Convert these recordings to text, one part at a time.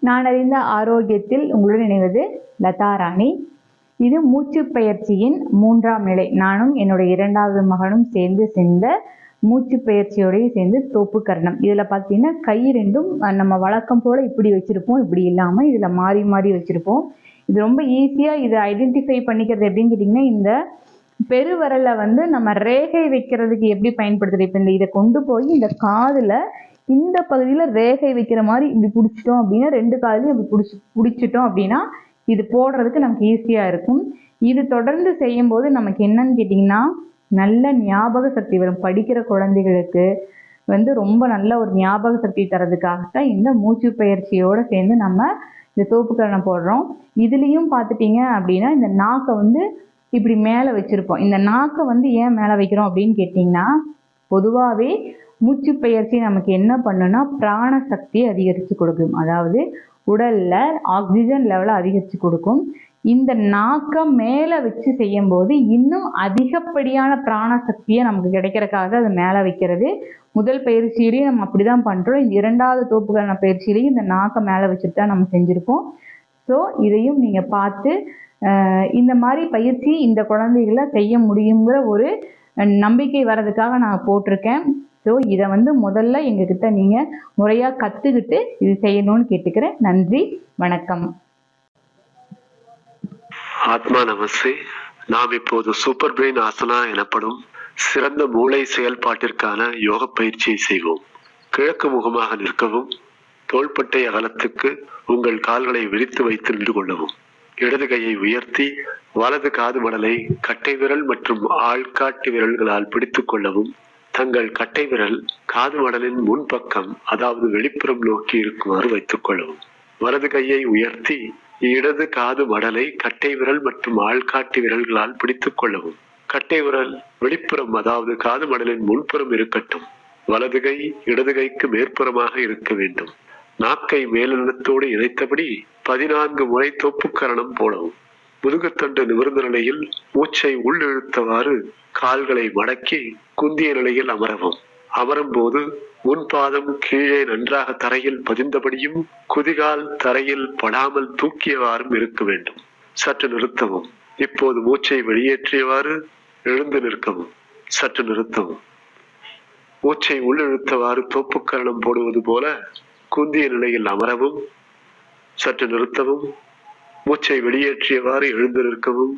நான் அறிந்த ஆரோக்கியத்தில் உங்களுடன் இணைவது லதா ராணி. இது மூச்சு பயிற்சியின் 3ஆம் நிலை. நானும் என்னுடைய 2வது மகனும் சேர்ந்து செஞ்ச மூச்சு பயிற்சியோடய சேர்ந்து தோப்பு கரணம். இதில் பார்த்தீங்கன்னா கை ரெண்டும் நம்ம வழக்கம் போல் இப்படி வச்சுருப்போம், இப்படி இல்லாமல் இதில் மாறி மாறி வச்சுருப்போம். இது ரொம்ப ஈஸியாக இதை ஐடென்டிஃபை பண்ணிக்கிறது எப்படின்னு கேட்டிங்கன்னா, இந்த பெருவரலை வந்து நம்ம ரேகை வைக்கிறதுக்கு எப்படி பயன்படுத்துறது. இப்போ இதை கொண்டு போய் இந்த காதில் இந்த பகுதியில் ரேகை வைக்கிற மாதிரி இப்படி பிடிச்சிட்டோம் அப்படின்னா, 2 காதுலையும் இப்படி பிடிச்சிட்டோம் அப்படின்னா இது போடுறதுக்கு நமக்கு ஈஸியாக இருக்கும். இது தொடர்ந்து செய்யும்போது நமக்கு என்னன்னு கேட்டிங்கன்னா, நல்ல ஞாபக சக்தி வரும். படிக்கிற குழந்தைகளுக்கு வந்து ரொம்ப நல்ல ஒரு ஞாபக சக்தி தரதுக்காகத்தான் இந்த மூச்சு பயிற்சியோடு சேர்ந்து நம்ம இந்த தோப்புக்கரணம் போடுறோம். இதுலேயும் பார்த்துட்டிங்க அப்படின்னா, இந்த நாக்கை வந்து இப்படி மேலே வச்சுருப்போம். இந்த நாக்கை வந்து ஏன் மேலே வைக்கிறோம் அப்படின்னு கேட்டிங்கன்னா, பொதுவாகவே மூச்சு பயிற்சி நமக்கு என்ன பண்ணுன்னா, பிராண சக்தியை அதிகரித்து கொடுக்கும். அதாவது உடலில் ஆக்சிஜன் லெவலை அதிகரித்து கொடுக்கும். இந்த நாக்கை மேலே வச்சு செய்யும்போது இன்னும் அதிகப்படியான பிராண சக்தியை நமக்கு கிடைக்கிறதுக்காக அதை மேலே வைக்கிறது. முதல் பயிற்சியிலையும் நம்ம அப்படி தான் பண்ணுறோம். 2வது தோப்புக்கரண பயிற்சியிலையும் இந்த நாக்கை மேலே வச்சுட்டு தான் நம்ம செஞ்சுருப்போம். ஸோ இதையும் நீங்கள் பார்த்து இந்த மாதிரி பயிற்சி இந்த குழந்தைகளை செய்ய முடியுங்கிற ஒரு நம்பிக்கை வர்றதுக்காக நான் போட்டிருக்கேன். ஸோ இதை வந்து முதல்ல எங்ககிட்ட நீங்கள் முறையாக கற்றுக்கிட்டு இது செய்யணும்னு கேட்டுக்கிறேன். நன்றி, வணக்கம். ஆத்மா நமஸ்தே. நாம் இப்போது சூப்பர் பிரெயின் ஆசனா எனப்படும் சிறந்த மூளை செயல்பாட்டிற்கான யோக பயிற்சியை செய்வோம். கிழக்கு முகமாக நிற்கவும், தோள்பட்டை அகலத்துக்கு உங்கள் கால்களை விரித்து வைத்து நின்று கொள்ளவும். இடது கையை உயர்த்தி வலது காது மடலை கட்டை விரல் மற்றும் ஆள்காட்டி விரல்களால் பிடித்துக் கொள்ளவும். தங்கள் கட்டை விரல் காது மடலின் முன்பக்கம், அதாவது வெளிப்புறம் நோக்கி இருக்குமாறு வைத்துக் கொள்ளவும். வலது கையை உயர்த்தி இடது காது மடலை கட்டை விரல் மற்றும் ஆள்காட்டி விரல்களால் பிடித்துக் கொள்ளவும். கட்டை விரல் வெளிப்புறம், அதாவது காது மடலின் முன்புறம் இருக்கட்டும். வலது கை இடது கைக்கு மேற்புறமாக இருக்க வேண்டும். நாக்கை மேலினத்தோடு இணைத்தபடி 14 முறை தோப்புக்கரணம் போடவும். முதுகுத்தண்டு நிமிர்ந்த நிலையில் மூச்சை உள்ளிழுத்தவாறு கால்களை மடக்கி குந்திய நிலையில் அமரவும். அமரும் போது முன்பாதம் கீழே நன்றாக தரையில் பதிந்தபடியும் குதிகால் தரையில் படாமல் தூக்கியவாறும் இருக்க வேண்டும். சற்று நிறுத்தவும். இப்போது மூச்சை வெளியேற்றியவாறு எழுந்து நிற்கவும். சற்று நிறுத்தவும். மூச்சை உள்ளிழுத்தவாறு தோப்புக்கரணம் போடுவது போல குந்திய நிலையில் அமரவும். சற்று நிறுத்தவும். மூச்சை வெளியேற்றியவாறு எழுந்து நிற்கவும்.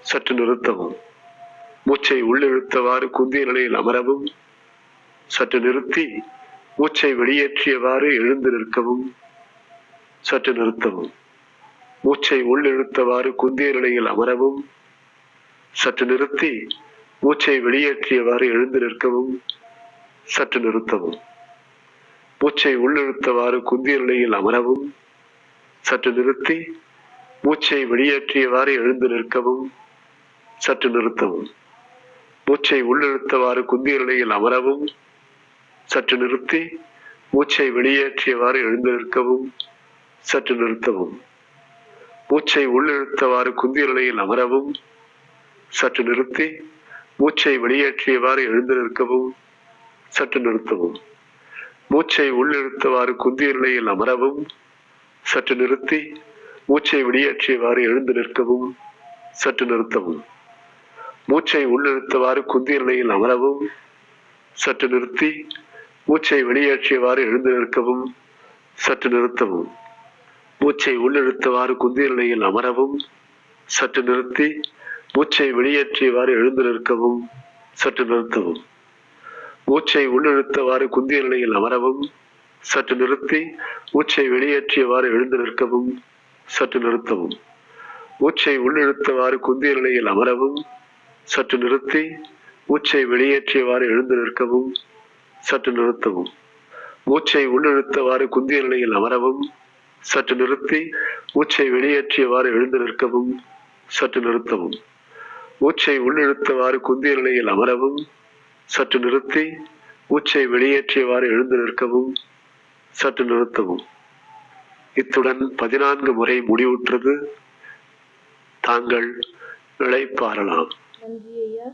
சற்று நிறுத்தவும். மூச்சை உள்ளிழுத்தவாறு குந்திய நிலையில் அமரவும். சற்று நிறுத்தி மூச்சை வெளியேற்றியவாறு எழுந்து நிற்கவும். சற்று நிறுத்தவும். மூச்சை உள்ளிழுத்தவாறு குந்திய நிலையில் அமரவும். சற்று நிறுத்தி மூச்சை வெளியேற்றியவாறு எழுந்து நிற்கவும். சற்று நிறுத்தவும். மூச்சை உள்ளிழுத்தவாறு குந்திய நிலையில் அமரவும். சற்று நிறுத்தி மூச்சை வெளியேற்றியவாறு எழுந்து நிற்கவும். சற்று நிறுத்தவும். மூச்சை உள்ளிழுத்தவாறு குந்திய நிலையில் அமரவும். சற்று நிறுத்தி மூச்சை வெளியேற்றியவாறு எழுந்து நிற்கவும். சற்று நிறுத்தவும். மூச்சை உள்ளிழுத்தவாறு குந்திய நிலையில் அமரவும். சற்று நிறுத்தி மூச்சை வெளியேற்றியவாறு எழுந்து நிற்கவும். சற்று நிறுத்தவும். மூச்சை உள்ளிழுத்தவாறு குந்திய நிலையில் அமரவும். சற்று நிறுத்தி மூச்சை வெளியேற்றியவாறு எழுந்து நிற்கவும். சற்று நிறுத்தவும். மூச்சை உள்ளிழுத்தவாறு குந்திய நிலையில் அமரவும். சற்று நிறுத்தி மூச்சை வெளியேற்றியவாறு எழுந்து நிற்கவும். சற்று நிறுத்தவும். மூச்சை உள்ளிழுத்தவாறு குந்திய நிலையில் அமரவும். சற்று நிறுத்தி மூச்சை வெளியேற்றியவாறு எழுந்து நிற்கவும். சற்று நிறுத்தவும். மூச்சை உள்ளிழுத்தவாறு குந்திய நிலையில் அமரவும். சற்று நிறுத்தி மூச்சை வெளியேற்றியவாறு எழுந்து நிற்கவும். சற்று நிறுத்தவும். மூச்சை உள்ளிழுத்தவாறு குந்திய நிலையில் அமரவும். சற்று நிறுத்தி மூச்சை வெளியேற்றியவாறு எழுந்து நிற்கவும். சற்று நிறுத்தவும். மூச்சை உள்ளிழுத்தவாறு குந்திய நிலையில் அமரவும். சற்று நிறுத்தி மூச்சை வெளியேற்றியவாறு எழுந்து நிற்கவும். சற்று நிறுத்தவும். மூச்சை உள்ளிழுத்தவாறு குந்திய நிலையில் அமரவும். சற்று நிறுத்தி மூச்சை வெளியேற்றியவாறு எழுந்து நிற்கவும். சற்று நிறுத்தவும். இத்துடன் 14 முறை முடிவுற்றது. தாங்கள் இளைப்பாறலாம். நன்றி ஐயா.